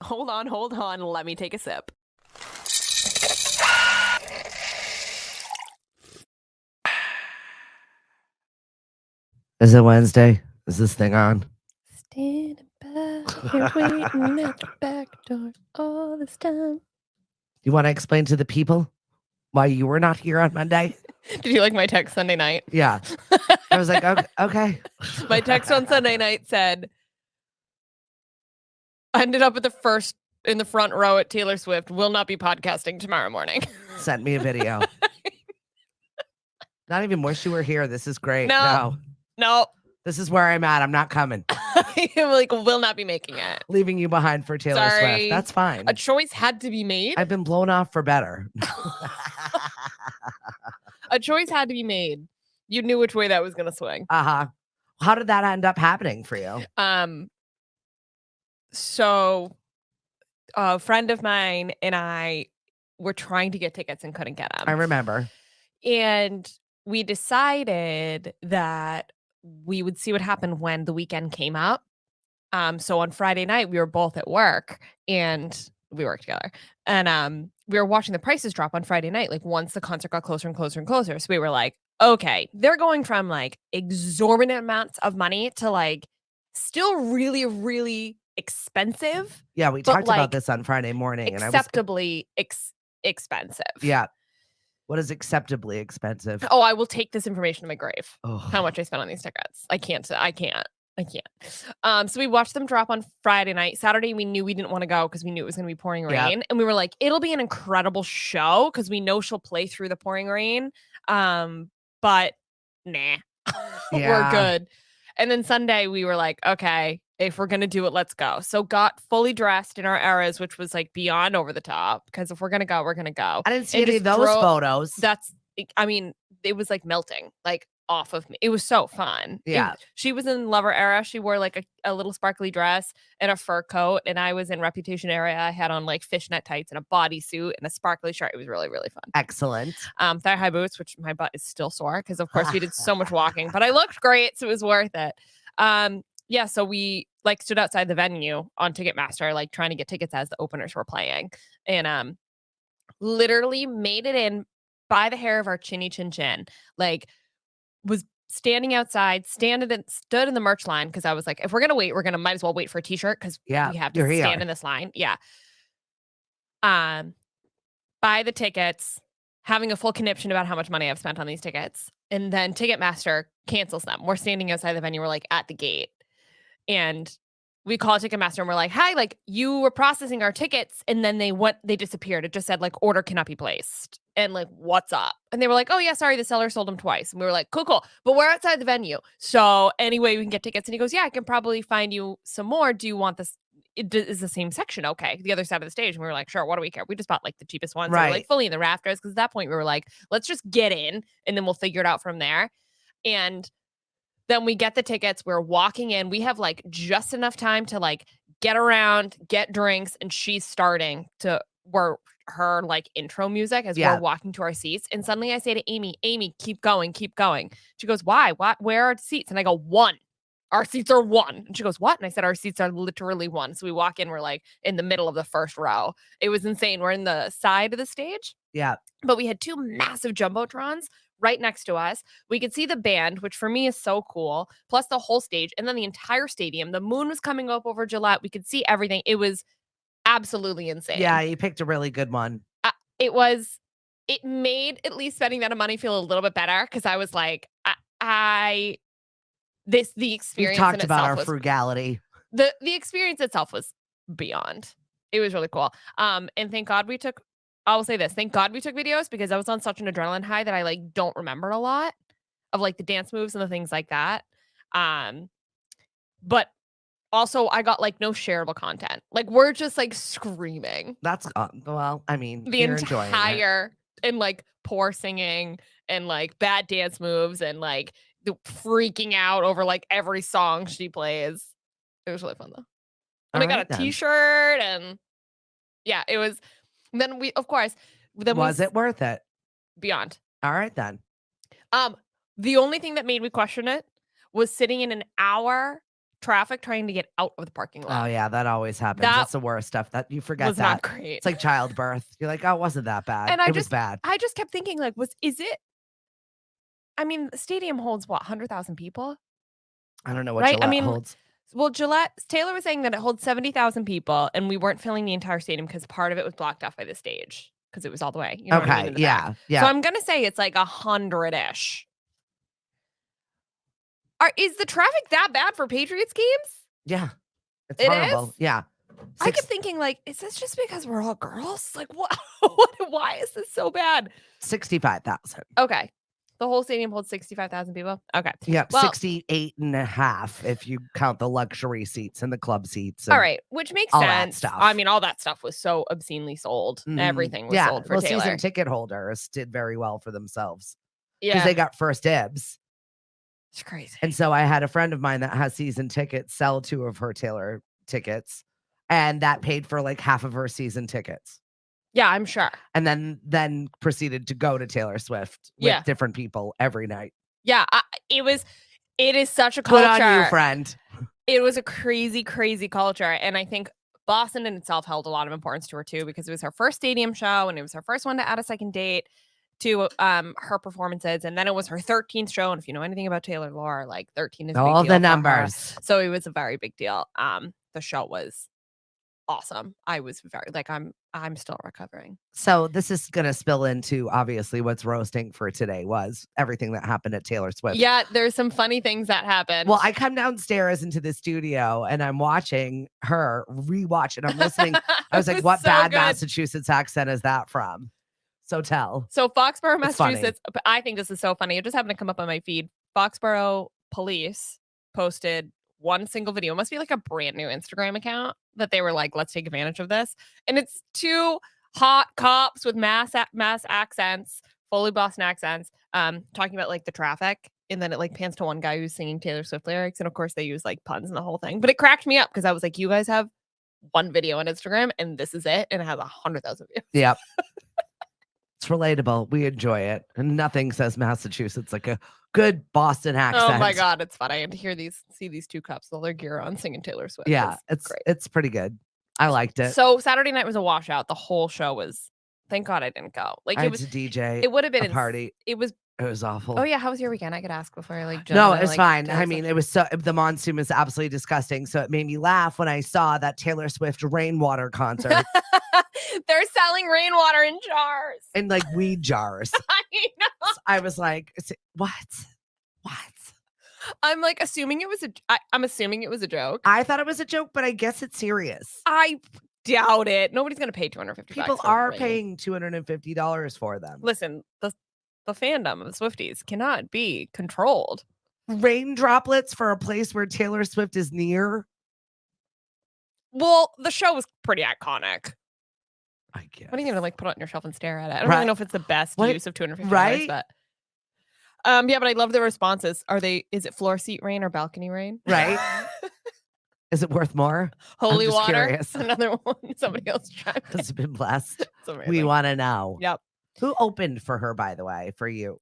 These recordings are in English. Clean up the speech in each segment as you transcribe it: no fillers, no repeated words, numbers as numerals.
Hold on. Let me take a sip. Is it Wednesday? Is this thing on? Standing back here waiting at the back door all this time. You want to explain to the people why you were not here on Monday? Did you like my text Sunday night? Yeah. I was like, okay. My text on Sunday night said, I ended up at in the front row at Taylor Swift, will not be podcasting tomorrow morning. Sent me a video. Not even wish you were here. This is great. No. This is where I'm at. I'm not coming. I'm like, will not be making it. Leaving you behind for Taylor Swift. That's fine. A choice had to be made. I've been blown off for better. A choice had to be made. You knew which way that was going to swing. Uh-huh. How did that end up happening for you? So a friend of mine and I were trying to get tickets and couldn't get them. I remember. And we decided that we would see what happened when the weekend came up. So on Friday night, we were both at work and we worked together. And we were watching the prices drop on Friday night, like once the concert got closer and closer and closer. So we were like, okay, they're going from like exorbitant amounts of money to like still really, really expensive. Yeah, we talked about this on Friday morning. Acceptably expensive. Yeah. What is acceptably expensive? Oh, I will take this information to my grave. Oh. How much I spent on these tickets. I can't. So we watched them drop on Friday night. Saturday, we knew we didn't want to go because we knew it was going to be pouring rain. Yep. And we were like, it'll be an incredible show because we know she'll play through the pouring rain. But nah, we're good. And then Sunday, we were like, okay, if we're going to do it, let's go. So got fully dressed in our eras, which was like beyond over the top because if we're going to go, we're going to go. I didn't see any of those photos. It was like melting, like off of me. It was so fun. Yeah. She was in Lover era. She wore like a little sparkly dress and a fur coat. And I was in Reputation era. I had on like fishnet tights and a bodysuit and a sparkly shirt. It was really, really fun. Excellent. Thigh high boots, which my butt is still sore because of course we did so much walking, but I looked great. So it was worth it. Yeah, so we like stood outside the venue on Ticketmaster, like trying to get tickets as the openers were playing, and literally made it in by the hair of our chinny chin chin. Like, was standing outside, stood in the merch line because I was like, if we're gonna wait, might as well wait for a t-shirt because we have to stand in this line. Yeah. Buy the tickets, having a full conniption about how much money I've spent on these tickets, and then Ticketmaster cancels them. We're standing outside the venue. We're like at the gate. And we call Ticketmaster and we're like, hi, like you were processing our tickets and then they disappeared. It just said like order cannot be placed. And like, what's up? And they were like, oh yeah, sorry, the seller sold them twice. And we were like, cool. But we're outside the venue. So anyway, we can get tickets. And he goes, yeah, I can probably find you some more. Do you want this? It is the same section. Okay. The other side of the stage. And we were like, sure, what do we care? We just bought like the cheapest ones. Right. So like fully in the rafters. Cause at that point we were like, let's just get in and then we'll figure it out from there. And then we get the tickets. We're walking in. We have like just enough time to like get around, get drinks, and she's starting to work her like intro music as we're walking to our seats. And suddenly I say to Amy, keep going. She goes, why? What? Where are the seats? And I go, 1. Our seats are 1. And she goes, what? And I said, our seats are literally 1. So we walk in, we're like in the middle of the first row. It was insane. We're in the side of the stage. Yeah. But we had 2 massive jumbotrons right next to us. We could see the band, which for me is so cool, plus the whole stage and then the entire stadium. The moon was coming up over Gillette. We could see everything. It was absolutely insane. Yeah, you picked a really good one. It made at least spending that money feel a little bit better because I was like, the experience. We talked about our frugality. The experience itself was beyond. It was really cool. And thank God I will say this. Thank God we took videos because I was on such an adrenaline high that I like don't remember a lot of like the dance moves and the things like that. But also I got like no shareable content. Like we're just like screaming. That's well, I mean, the entire and like poor singing and like bad dance moves and like the freaking out over like every song she plays. It was really fun though. And I got a t-shirt and yeah, it was. Then we, of course, was it worth it? Beyond. All right, then. The only thing that made me question it was sitting in an hour traffic trying to get out of the parking lot. Oh yeah, that always happens. That That's the worst stuff. That you forget was that. not great. It's like childbirth. You're like, oh, it wasn't that bad. And It was bad. I just kept thinking, like, is it? I mean, the stadium holds what, 100,000 people? I don't know what Right? I Gillette mean, holds. Well, Taylor was saying that it holds 70,000 people, and we weren't filling the entire stadium because part of it was blocked off by the stage because it was all the way. You know what I mean? In the back. Yeah. So I'm gonna say it's like 100-ish. Is the traffic that bad for Patriots games? Yeah. It's It horrible. is? Yeah. I kept thinking, like, is this just because we're all girls? Like, what? Why is this so bad? 65,000. Okay. The whole stadium holds 65,000 people? Okay. Yep, Well, 68.5 if you count the luxury seats and the club seats. All right, which makes all that sense. stuff. I mean, all that stuff was so obscenely sold. Everything was sold for Taylor. Season ticket holders did very well for themselves because Yeah. they got first dibs. It's crazy. And so I had a friend of mine that has season tickets sell 2 of her Taylor tickets, and that paid for like half of her season tickets. Yeah, I'm sure. And then proceeded to go to Taylor Swift with different people every night. Yeah, it is such a culture. Good on you, friend. It was a crazy, crazy culture. And I think Boston in itself held a lot of importance to her too, because it was her first stadium show and it was her first one to add a second date to her performances. And then it was her 13th show. And if you know anything about Taylor lore, like 13 is a big all deal the for numbers. her. So it was a very big deal. The show was awesome. I was very like I'm still recovering. So this is gonna spill into obviously what's roasting for today was everything that happened at Taylor Swift. Yeah, there's some funny things that happened. Well, I come downstairs into the studio and I'm watching her rewatch and I'm listening. I was like, what so bad good. Massachusetts accent is that from? So tell. So Foxborough, It's funny. Massachusetts. I think this is so funny. It just happened to come up on my feed. Foxborough police posted one single video. It must be like a brand new Instagram account that they were like, let's take advantage of this. And it's 2 hot cops with mass accents, fully Boston accents, talking about like the traffic. And then it like pans to one guy who's singing Taylor Swift lyrics. And of course they use like puns and the whole thing. But it cracked me up because I was like, you guys have one video on Instagram and this is it. And it has 100,000 views. Yep. It's relatable. We enjoy it. And nothing says Massachusetts like a good Boston accent. Oh my God, it's funny. And to see these 2 cops with all their gear on singing Taylor Swift. Yeah, it's pretty good. I liked it. So Saturday night was a washout. The whole show was, thank God I didn't go. Like it was a DJ. It would have been a party. It was awful. Oh yeah, how was your weekend? I could ask before I like jump No, in, it's like, fine. I mean, it was the monsoon was absolutely disgusting. So it made me laugh when I saw that Taylor Swift rainwater concert. They're selling rainwater in jars. In like weed jars. I know. So I was like, what? I'm like assuming it was I'm assuming it was a joke. I thought it was a joke, but I guess it's serious. I doubt it. Nobody's gonna pay $250. People are paying $250 for them. Listen, the fandom of Swifties cannot be controlled. Rain droplets for a place where Taylor Swift is near. Well, the show was pretty iconic. I guess. What are you gonna like put it on your shelf and stare at it? I don't really know if it's the best use of $250, right? But yeah, but I love the responses. Is it floor seat rain or balcony rain? Right. Is it worth more? Holy water. Curious. Another one. Somebody else tried. Has been blessed. We want to know. Yep. Who opened for her, by the way, for you?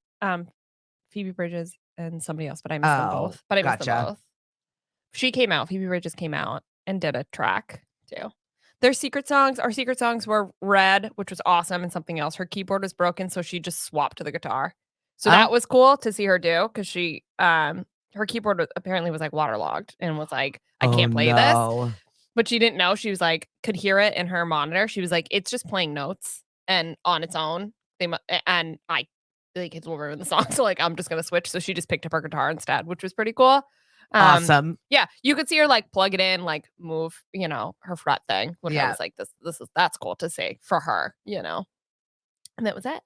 Phoebe Bridges and somebody else, but I missed them both. But I missed them both. She came out. Phoebe Bridges came out and did a track too. Our secret songs were Red, which was awesome, and something else. Her keyboard was broken, so she just swapped to the guitar. So that was cool to see her do because she her keyboard apparently was like waterlogged and was like, I can't play this. But she didn't know. She was like, could hear it in her monitor. She was like, it's just playing notes and on its own. And I like it will ruin the song. So like I'm just gonna switch. So she just picked up her guitar instead, which was pretty cool. Awesome. Yeah, you could see her like plug it in, like move, her fret thing. Which I was like, that's cool to see for her, And that was it.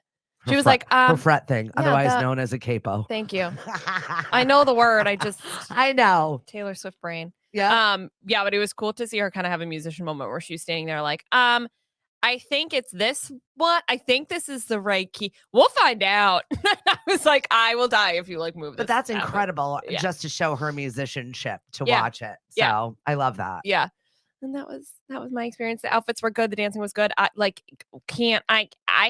She was like, her fret thing, otherwise known as a capo. Thank you. I know the word. I know. Taylor Swift brain. Yeah. Yeah, but it was cool to see her kind of have a musician moment where she was standing there like, I think it's this one. I think this is the right key. We'll find out. I was like, I will die if you like move this. But that's incredible just to show her musicianship to watch it. So I love that. Yeah. And that was my experience. The outfits were good. The dancing was good. I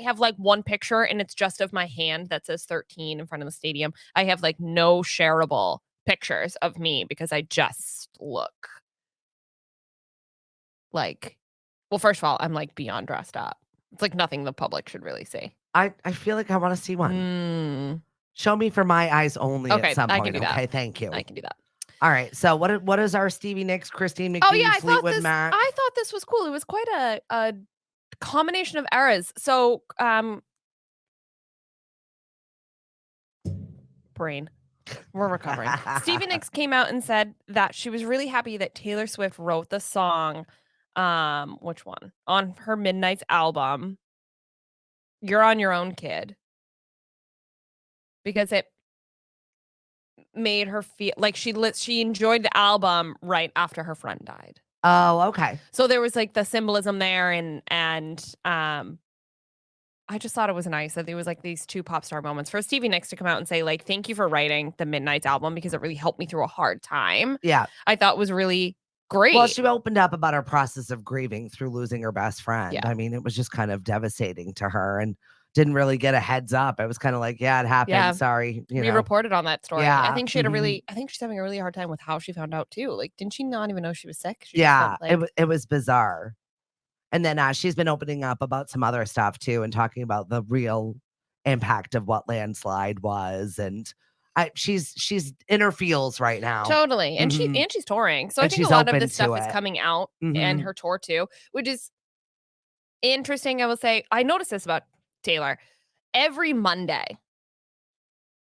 have like one picture and it's just of my hand that says 13 in front of the stadium. I have like no shareable pictures of me because I just look like, well, first of all, I'm like beyond dressed up. It's like nothing the public should really see. I feel like I want to see one. Show me for my eyes only Okay, at some I point. can do that. Okay, thank you. I can do that. All right. So what is our Stevie Nicks, Christine McVie, Oh yeah, Fleetwood Mac? I thought this was cool. It was quite a combination of eras. So brain. We're recovering. Stevie Nicks came out and said that she was really happy that Taylor Swift wrote the song, which one? On her Midnight's album, You're on Your Own, Kid. Because it made her feel like she enjoyed the album right after her friend died. Oh, okay. So there was like the symbolism there and I just thought it was nice that there was like these two pop star moments for Stevie Nicks to come out and say like, thank you for writing the Midnight's album because it really helped me through a hard time. Yeah. I thought was really great. Well, she opened up about her process of grieving through losing her best friend. Yeah. I mean, it was just kind of devastating to her and didn't really get a heads up. It was kind of like, yeah, it happened. Yeah. Sorry. We reported on that story. Yeah. I think she had I think she's having a really hard time with how she found out too. Like, didn't she not even know she was sick? She yeah. just felt like, it was bizarre. And then she's been opening up about some other stuff too and talking about the real impact of what landslide was. And she's in her feels right now. Totally. And she's touring. So I think a lot of this stuff is coming out and her tour too, which is interesting. I will say, I noticed this about Taylor. Every Monday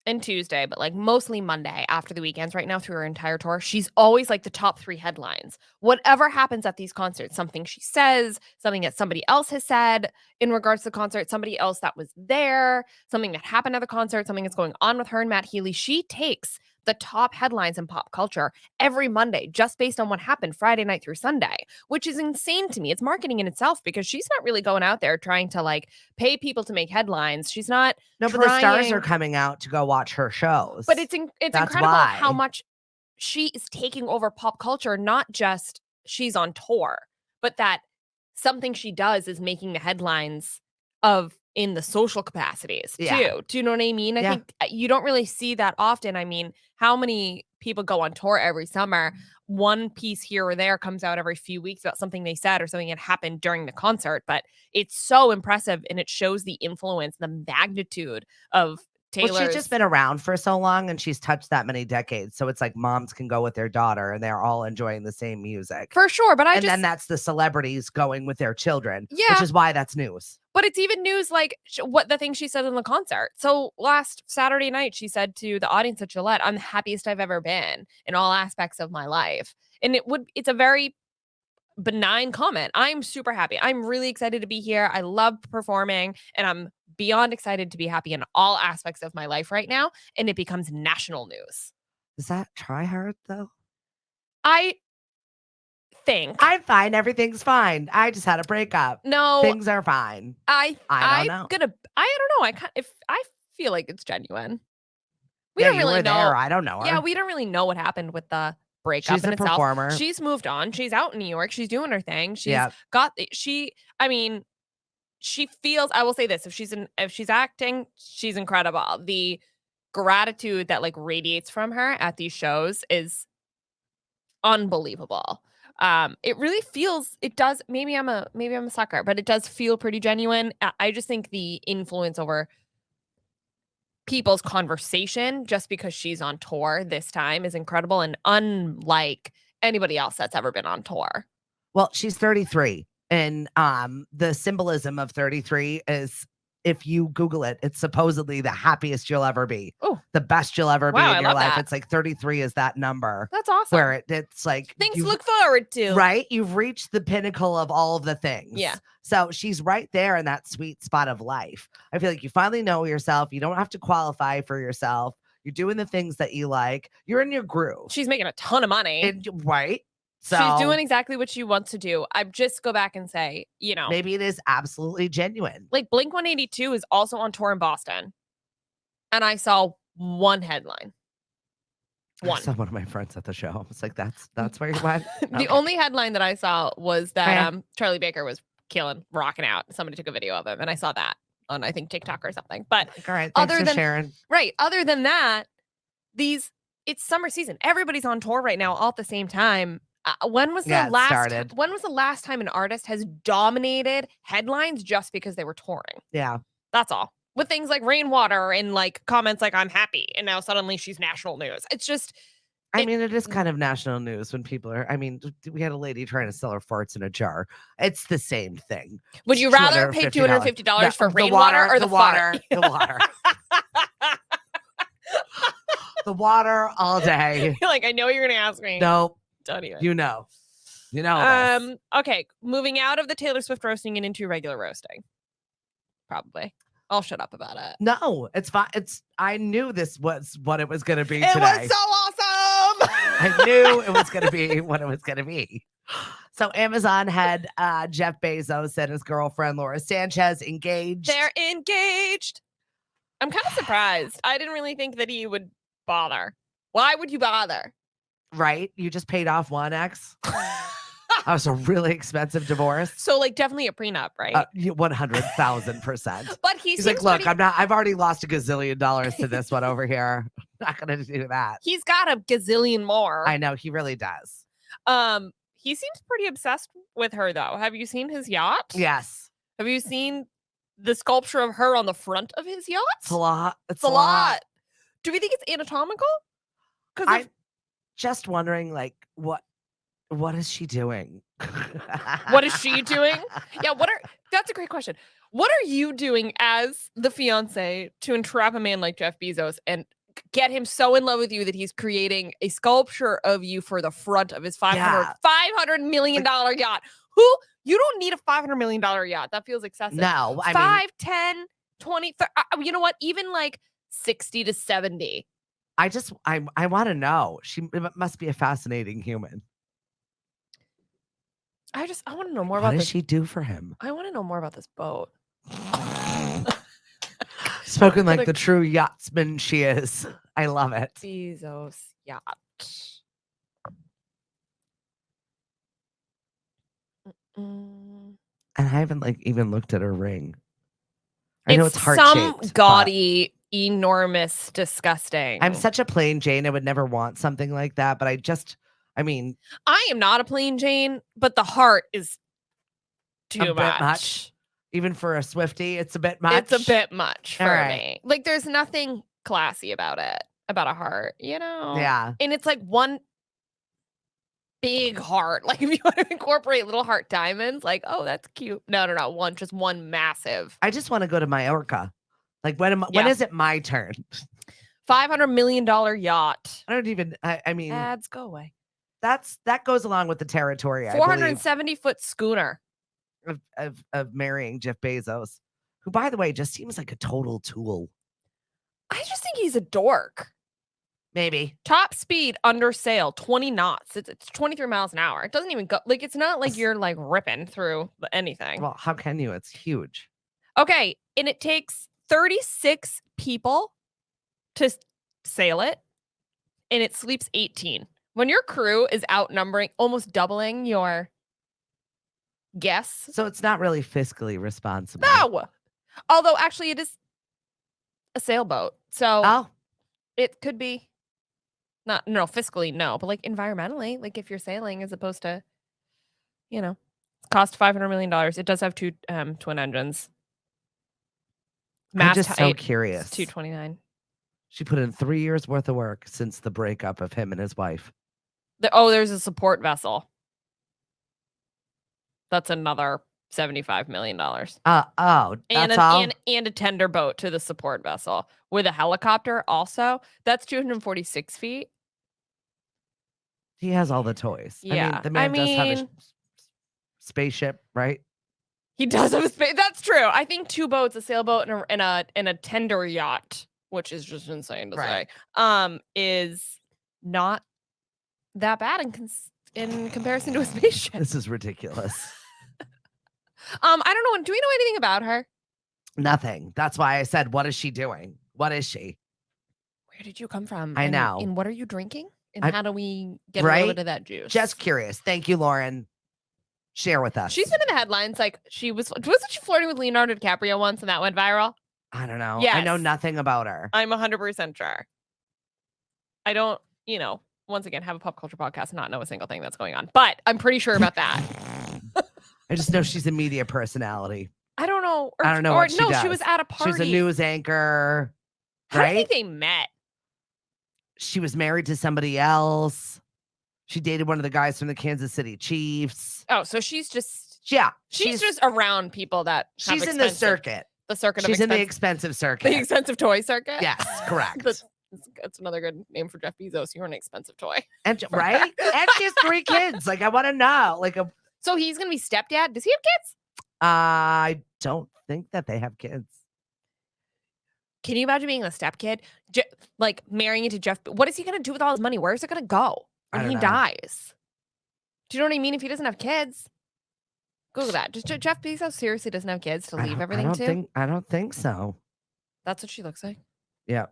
and Tuesday, but like mostly Monday after the weekends right now through her entire tour, she's always like the top 3 headlines. Whatever happens at these concerts, something she says, something that somebody else has said in regards to the concert, somebody else that was there, something that happened at the concert, something that's going on with her and Matt Healy. She takes the top headlines in pop culture every Monday just based on what happened Friday night through Sunday, which is insane to me. It's marketing in itself because she's not really going out there trying to like pay people to make headlines. She's not. No, but the stars are coming out to go watch her shows. But it's incredible how much she is taking over pop culture, not just she's on tour, but that something she does is making the headlines in the social capacities too. Do you know what I mean? I think you don't really see that often. I mean, how many people go on tour every summer? One piece here or there comes out every few weeks about something they said or something that happened during the concert, but it's so impressive and it shows the influence, the magnitude of Taylor's. Well, she's just been around for so long and she's touched that many decades. So it's like moms can go with their daughter and they're all enjoying the same music. For sure. But then that's the celebrities going with their children, which is why that's news. But it's even news like what the thing she said in the concert. So last Saturday night, she said to the audience at Gillette, I'm the happiest I've ever been in all aspects of my life. And it's a very benign comment. I'm super happy. I'm really excited to be here. I love performing and I'm beyond excited to be happy in all aspects of my life right now. And it becomes national news. Is that try hard though? I think I'm fine. Everything's fine. I just had a breakup. No, things are fine. I don't know. I feel like it's genuine. We don't really know. There. I don't know her. Yeah, we don't really know what happened with the breakup. She's a performer. She's moved on. She's out in New York. She's doing her thing. She feels, I will say this, if she's acting, she's incredible. The gratitude that like radiates from her at these shows is unbelievable. It really feels, it does, maybe I'm a sucker, but it does feel pretty genuine. I just think the influence over people's conversation just because she's on tour this time is incredible and unlike anybody else that's ever been on tour. Well, she's 33 and the symbolism of 33 is, if you Google it, it's supposedly the happiest you'll ever be. Oh, the best you'll ever be in your life. That. It's like 33 is that number. That's awesome. Where it's like things to look forward to. Right? You've reached the pinnacle of all of the things. Yeah. So she's right there in that sweet spot of life. I feel like you finally know yourself. You don't have to qualify for yourself. You're doing the things that you like. You're in your groove. She's making a ton of money. Right? So she's doing exactly what she wants to do. I just go back and say, maybe it is absolutely genuine. Like Blink-182 is also on tour in Boston. And I saw one headline. I saw one of my friends at the show. I was like, that's where you went? The only headline that I saw was that Charlie Baker was rocking out. Somebody took a video of him and I saw that on, I think, TikTok or something. But all right, thanks for sharing. Right. Other than that, these it's summer season. Everybody's on tour right now all at the same time. When was the Yeah, it last started. when was the last time an artist has dominated headlines just because they were touring? Yeah. That's all. With things like rainwater and like comments like I'm happy and now suddenly she's national news. It's just I mean, it is kind of national news when people are. I mean, we had a lady trying to sell her farts in a jar. It's the same thing. Would you rather pay $250 for rainwater or the water? fart? The water. The water all day. Like, I know you're gonna ask me. No, Don't even. you know. This. Okay, moving out of the Taylor Swift roasting and into regular roasting. Probably. I'll shut up about it. No, it's fine. I knew this was what it was going to be It today. was so awesome. I knew it was going to be what it was going to be. So Amazon had Jeff Bezos and his girlfriend Laura Sanchez engaged. They're engaged. I'm kind of surprised. I didn't really think that he would bother. Why would you bother? Right? You just paid off one ex. That was a really expensive divorce. So, like, definitely a prenup, right? 100,000%. But he's like, look, I've already lost $1 gazillion to this one over here. I'm not going to do that. He's got a gazillion more. I know, he really does. He seems pretty obsessed with her, though. Have you seen his yacht? Yes. Have you seen the sculpture of her on the front of his yacht? It's a lot. It's a lot. Do we think it's anatomical? I'm just wondering, like, what is she doing? What is she doing? Yeah, that's a great question. What are you doing as the fiance to entrap a man like Jeff Bezos and get him so in love with you that he's creating a sculpture of you for the front of his $500 million yacht? You don't need a $500 million yacht. That feels excessive. No, I 5, mean, 10, 20, 30, you know what? Even like 60 to 70. I want to know. She must be a fascinating human. I want to know more about this. What does she do for him? I want to know more about this boat. Spoken like the true yachtsman she is. I love it. Bezos yacht. And I haven't even looked at her ring. I know it's some heart-shaped, gaudy, enormous, disgusting. I'm such a plain Jane. I would never want something like that, but I mean, I am not a plain Jane, but the heart is too much. Even for a Swiftie, it's a bit much. It's a bit much for me. Like, there's nothing classy about it, about a heart, you know? Yeah. And it's like one big heart. Like, if you want to incorporate little heart diamonds, like, oh, that's cute. No, just one massive. I just want to go to Mallorca. Like, when is it my turn? $500 million yacht. I don't even, I mean. Ads, go away. That goes along with the territory. 470-foot schooner of marrying Jeff Bezos, who, by the way, just seems like a total tool. I just think he's a dork. Maybe. Top speed under sail, 20 knots. It's 23 miles an hour. It doesn't even go. Like, it's not like you're like ripping through anything. Well, how can you? It's huge. Okay, and it takes 36 people to sail it, and it sleeps 18. When your crew is outnumbering, almost doubling your guests. So it's not really fiscally responsible. No. Although, actually, it is a sailboat. So it could be fiscally, no. But, like, environmentally, like, if you're sailing as opposed to, cost $500 million. It does have two twin engines. I'm just so curious. 229. She put in 3 years worth of work since the breakup of him and his wife. There's a support vessel. That's another $75 million. That's all? And a tender boat to the support vessel with a helicopter also. That's 246 feet. He has all the toys. Yeah. The man does have a spaceship, right? He does have a space. That's true. I think 2 boats, a sailboat and a tender yacht, which is just insane to say, is not that bad in comparison to a spaceship. This is ridiculous. I don't know. Do we know anything about her? Nothing. That's why I said, what is she doing? What is she? Where did you come from? I know. And what are you drinking? And how do we get a little bit of that juice? Just curious. Thank you, Lauren. Share with us. She's been in the headlines. Like, wasn't she flirting with Leonardo DiCaprio once and that went viral? I don't know. Yes. I know nothing about her. I'm 100% sure. I don't once again, have a pop culture podcast and not know a single thing that's going on. But I'm pretty sure about that. I just know she's a media personality. I don't know. I don't know what she does. She was at a party. She was a news anchor. How do you think they met? She was married to somebody else. She dated one of the guys from the Kansas City Chiefs. Oh, so she's just she's just around people that have she's in the circuit. The circuit. She's in the expensive circuit. The expensive toy circuit. Yes, correct. That's another good name for Jeff Bezos. You're an expensive toy, right? And she has 3 kids. Like I want to know, So he's gonna be stepdad. Does he have kids? I don't think that they have kids. Can you imagine being a stepkid? Like marrying into Jeff? What is he gonna do with all his money? Where is it gonna go when he dies? Do you know what I mean? If he doesn't have kids, Google that. Just Jeff Bezos seriously doesn't have kids to leave everything to? I don't think so. That's what she looks like. Yeah.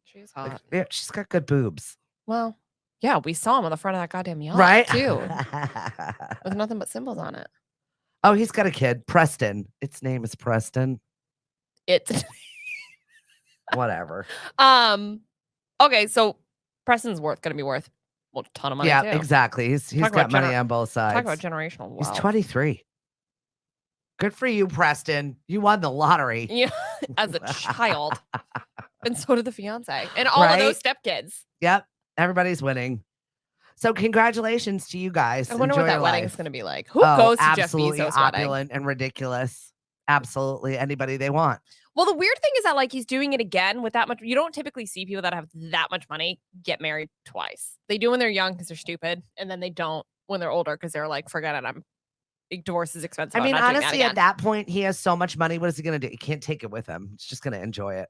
She's hot. Yeah, she's got good boobs. Well, yeah, we saw him on the front of that goddamn yacht, right? Too. There's nothing but symbols on it. Oh, he's got a kid, Preston. Its name is Preston. It's whatever. Okay, so Preston's gonna be worth a ton of money. Yeah, too. Exactly. He's got money on both sides. Talk about generational wealth. He's 23. Good for you, Preston. You won the lottery. Yeah, as a child. And so did the fiance. And all of those stepkids. Yep. Everybody's winning. So congratulations to you guys. I wonder Enjoy what that your wedding's life. going to be like. Who goes to Jeff Bezos' opulent wedding? And ridiculous. Absolutely anybody they want. Well, the weird thing is that like he's doing it again with that much. You don't typically see people that have that much money get married twice. They do when they're young because they're stupid. And then they don't when they're older because they're like, forget it. Divorce is expensive. I mean, honestly, at that point, he has so much money. What is he going to do? He can't take it with him. He's just going to enjoy it.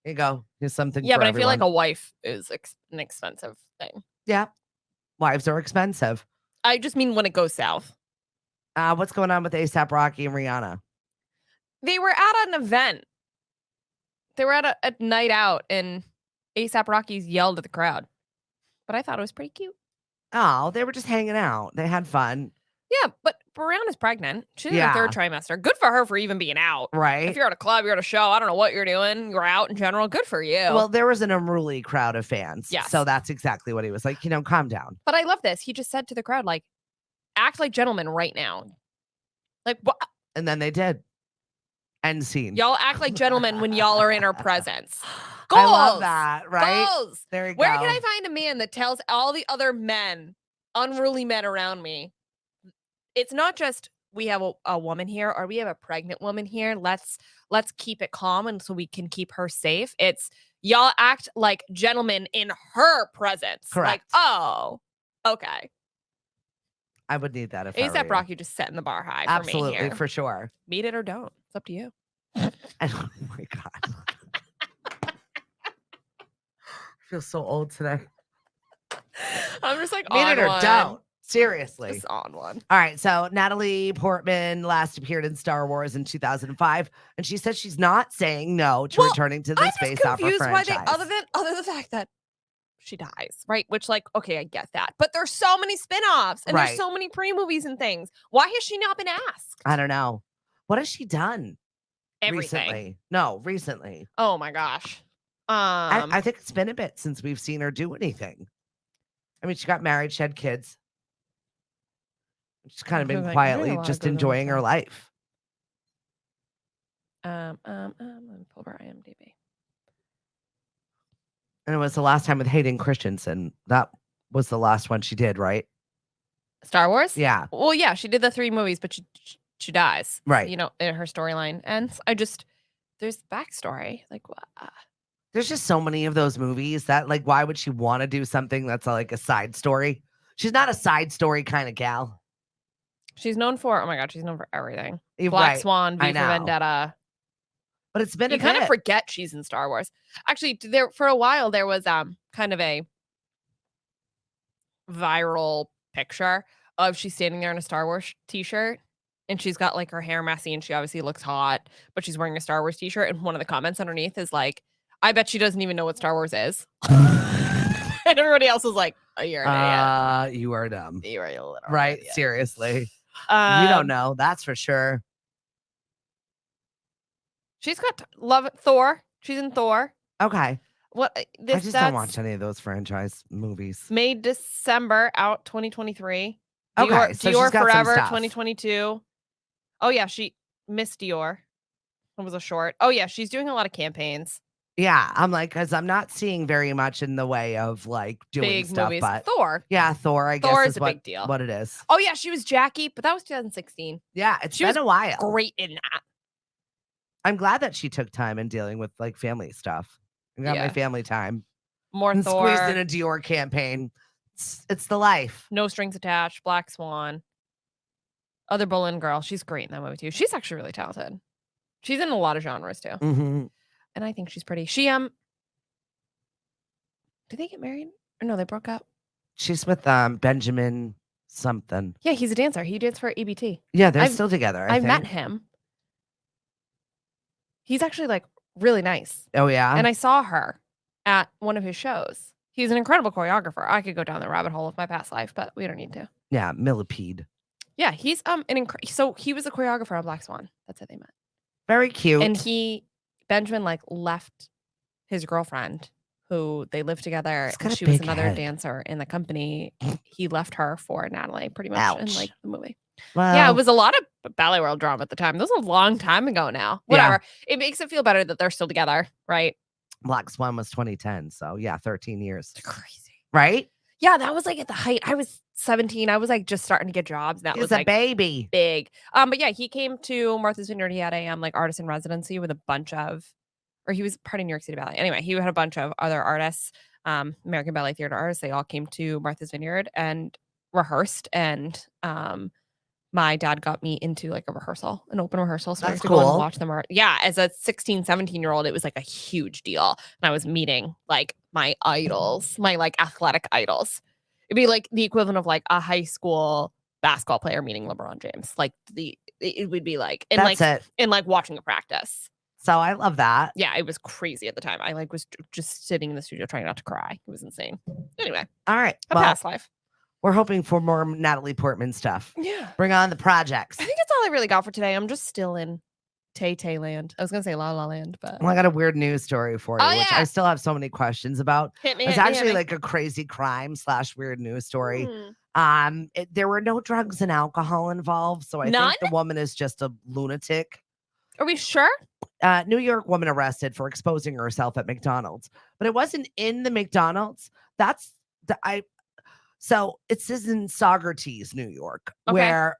Here you go. Here's something. Yeah, for but everyone. I feel like a wife is an expensive thing. Yeah. Wives are expensive. I just mean when it goes south. What's going on with A$AP Rocky and Rihanna? They were at an event. They were at a night out, and A$AP Rocky's yelled at the crowd. But I thought it was pretty cute. Oh, they were just hanging out. They had fun. Yeah, but Rihanna's pregnant. She's in her 3rd trimester. Good for her for even being out. Right. If you're at a club, you're at a show, I don't know what you're doing. You're out in general. Good for you. Well, there was an unruly crowd of fans. Yeah. So that's exactly what he was like, calm down. But I love this. He just said to the crowd, like, act like gentlemen right now. Like, what? And then they did. End scene. Y'all act like gentlemen when y'all are in her presence. Goals. I love that, right? Goals. There you go. Where can I find a man that tells all the other men, unruly men around me, it's not just we have a woman here or we have a pregnant woman here. Let's keep it calm and so we can keep her safe. It's y'all act like gentlemen in her presence. Correct. Like, oh, okay. I would need that if A$AP Rocky just setting the bar high for me here. Absolutely, for sure. Meet it or don't. It's up to you. Oh my God. I feel so old today. I'm just like, Meet on it or one. don't. Seriously. Just on one. All right. So Natalie Portman last appeared in Star Wars in 2005, and she said she's not saying no to returning to the space opera franchise. Other than the fact that she dies, right? Which, like, okay, I get that. But there's so many spin-offs and there's so many pre-movies and things. Why has she not been asked? I don't know. What has she done? Everything. Recently? No, recently. Oh my gosh. I think it's been a bit since we've seen her do anything. I mean, she got married, she had kids. She's kind of been quietly just enjoying her life. Let me pull her IMDb. And it was the last time with Hayden Christensen. That was the last one she did, right? Star Wars? Yeah. Well, yeah, she did the 3 movies, but she dies. Right. In her storyline ends. There's backstory. Like, what? There's just so many of those movies that, like, why would she want to do something that's like a side story? She's not a side story kind of gal. She's known for, oh my God, she's known for everything. Right. Black Swan, V for Vendetta. But it's been you kind of forget she's in Star Wars. Actually, there for a while there was kind of a viral picture of she's standing there in a Star Wars t-shirt and she's got like her hair messy and she obviously looks hot, but she's wearing a Star Wars t-shirt and one of the comments underneath is like, I bet she doesn't even know what Star Wars is. And everybody else was like, oh, you're an idiot. You are dumb. You are a little right, idiot. seriously. You don't know, that's for sure. She's got Thor. She's in Thor. Okay. What I this just don't that's watch any of those franchise movies. May, December out 2023. Okay, so she's Dior got some Forever stuff. 2022. Oh yeah, she Miss Dior. It was a short. Oh yeah, she's doing a lot of campaigns. Yeah, I'm like, because I'm not seeing very much in the way of like doing Big stuff, movies. but Thor. yeah, Thor, I Thor guess is a what, big deal. what it is. Oh yeah, she was Jackie, but that was 2016. Yeah, it's She been was a while. Great in that. I'm glad that she took time in dealing with like family stuff. I got my Yeah. family time. More And Thor. squeezed in a Dior campaign. It's the life. No Strings Attached. Black Swan. Other Boleyn girl. She's great in that movie too. She's actually really talented. She's in a lot of genres too. Mm-hmm. And I think she's pretty. She did they get married? Or no, they broke up. She's with Benjamin something. Yeah, he's a dancer. He danced for EBT. Yeah, they're still together. I've met him. He's actually like really nice. Oh yeah. And I saw her at one of his shows. He's an incredible choreographer. I could go down the rabbit hole of my past life, but we don't need to. Yeah, millipede. Yeah, he's so he was a choreographer on Black Swan. That's how they met. Very cute. And Benjamin like left his girlfriend who they lived together and she was another dancer in the company. He left her for Natalie pretty much in like the movie. Well, yeah, it was a lot of Ballet World drama at the time. That was a long time ago now. Whatever. Yeah. It makes it feel better that they're still together, right? Black Swan was 2010, so yeah, 13 years. Crazy. Right? Yeah, that was like at the height. I was 17. I was like just starting to get jobs. That was a like baby. Big. But yeah, he came to Martha's Vineyard. He had a like artist in residency with a bunch of, or he was part of New York City Ballet. Anyway, he had a bunch of other artists, American Ballet Theater artists. They all came to Martha's Vineyard and rehearsed. And my dad got me into like a rehearsal, an open rehearsal. So that's I cool. Go and watch them. Yeah, as a 16, 17-year-old, it was like a huge deal. And I was meeting like my idols, my like athletic idols. It'd be like the equivalent of like a high school basketball player meeting LeBron James. Like it would be like, and that's like, and like watching a practice. So I love that. Yeah, it was crazy at the time. I like was just sitting in the studio trying not to cry. It was insane. Anyway. All right. Past life. We're hoping for more Natalie Portman stuff. Yeah. Bring on the projects. I think that's all I really got for today. I'm just still in Tay land. I was going to say La La Land, but. Well, I got a weird news story for you, which I still have so many questions about. It's actually like a crazy crime / weird news story. There were no drugs and alcohol involved, so I think the woman is just a lunatic. Are we sure? New York woman arrested for exposing herself at McDonald's, but it wasn't in the McDonald's. So it says in Saugerties, New York, where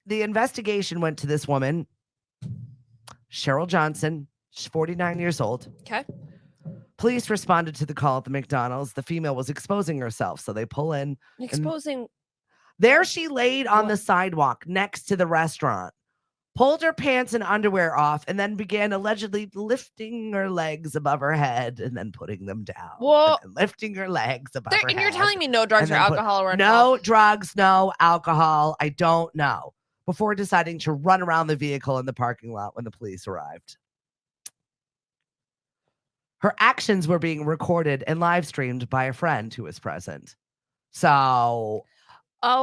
the investigation went to this woman, Cheryl Johnson. She's 49 years old. Okay. Police responded to the call at the McDonald's. The female was exposing herself, so they pull in. Exposing. There she laid on the sidewalk next to the restaurant, pulled her pants and underwear off, and then began allegedly lifting her legs above her head and then putting them down. Whoa. And lifting her legs above her head. And you're telling me no drugs or alcohol were involved? No drugs, no alcohol. I don't know. Before deciding to run around the vehicle in the parking lot when the police arrived. Her actions were being recorded and live streamed by a friend who was present. So...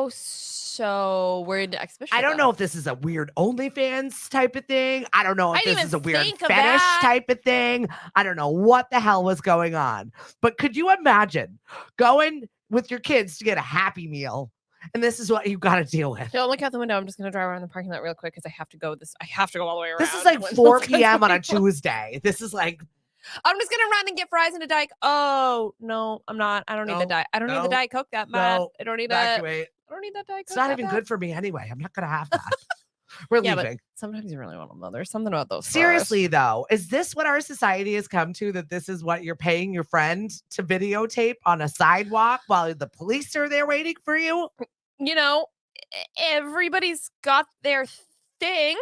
so we're in exhibition. I don't know if this is a weird OnlyFans type of thing. I don't know if this is a weird fetish type of thing. I don't know what the hell was going on. But could you imagine going with your kids to get a Happy Meal? And this is what you got to deal with. Don't look out the window. I'm just going to drive around the parking lot real quick because I have to go all the way around. This is like 4 p.m. on a Tuesday. This is like... I'm just gonna run and get fries and a Diet. Oh no, I'm not. I don't need the Diet. I don't need the Diet Coke that bad. I don't need that. I don't need that Diet Coke. It's not even good for me anyway. I'm not gonna have that. We're leaving. But sometimes you really want them though. There's something about those. Seriously though, is this what our society has come to? That this is what you're paying your friend to videotape on a sidewalk while the police are there waiting for you? You know, everybody's got their thing.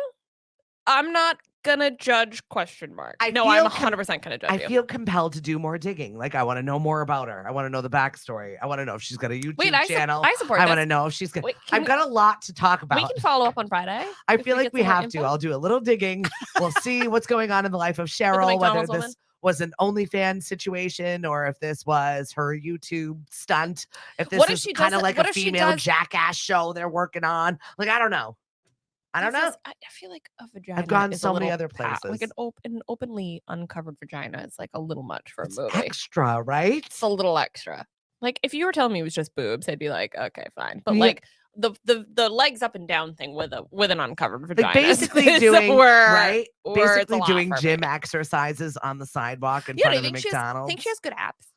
I'm not gonna judge ? I'm 100% gonna judge. I feel compelled to do more digging. Like I want to know more about her. I want to know the backstory. I want to know if she's got a YouTube channel. I support. I want to know if she's got. I've got a lot to talk about. We can follow up on Friday. I feel like we have to. I'll do a little digging. We'll see what's going on in the life of Cheryl. Whether this was an OnlyFans situation or if this was her YouTube stunt. If this is kind of like a female jackass show they're working on. Like I don't know. I don't know. I feel like a vagina. I've gone is so a many little other places. like an openly uncovered vagina is like a little much for a movie. Extra, right? It's a little extra. Like if you were telling me it was just boobs, I'd be like, okay, fine. But Yeah. like the legs up and down thing with an uncovered vagina, Like basically doing basically doing gym exercises on the sidewalk in front of the McDonald's. Think she has good abs?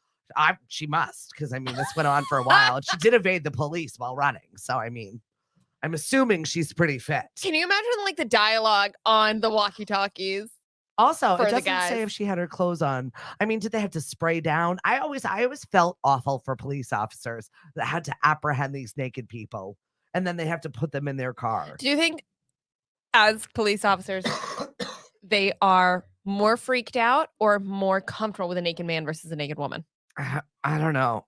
She must, because I mean this went on for a while, and she did evade the police while running. So I mean, I'm assuming she's pretty fit. Can you imagine like the dialogue on the walkie-talkies? Also, it doesn't say if she had her clothes on. I mean, did they have to spray down? I always felt awful for police officers that had to apprehend these naked people, and then they have to put them in their car. Do you think, as police officers, they are more freaked out or more comfortable with a naked man versus a naked woman? I don't know.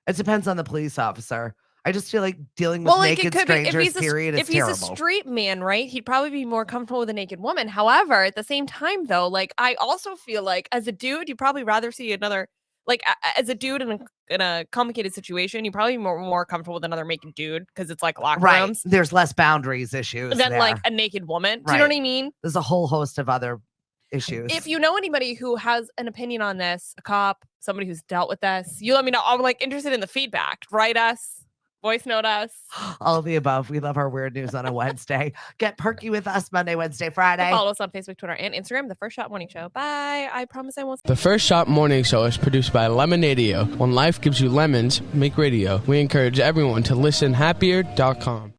It depends on the police officer. I just feel like dealing with naked strangers, is terrible. If he's a straight man, right, he'd probably be more comfortable with a naked woman. However, at the same time, though, like, I also feel like as a dude, you'd probably rather see another, like, as a dude in a complicated situation, you're probably more comfortable with another naked dude because it's like locker rooms. There's less boundaries issues than like a naked woman. Do right. You know what I mean? There's a whole host of other issues. If you know anybody who has an opinion on this, a cop, somebody who's dealt with this, you let me know. I'm like interested in the feedback. Write us, voice note us. All of the above. We love our weird news on a Wednesday. Get perky with us Monday, Wednesday, Friday. Follow us on Facebook, Twitter, and Instagram. The First Shot Morning Show. Bye. I promise I won't. The First Shot Morning Show is produced by Lemonadio. When life gives you lemons, make radio. We encourage everyone to listen happier.com.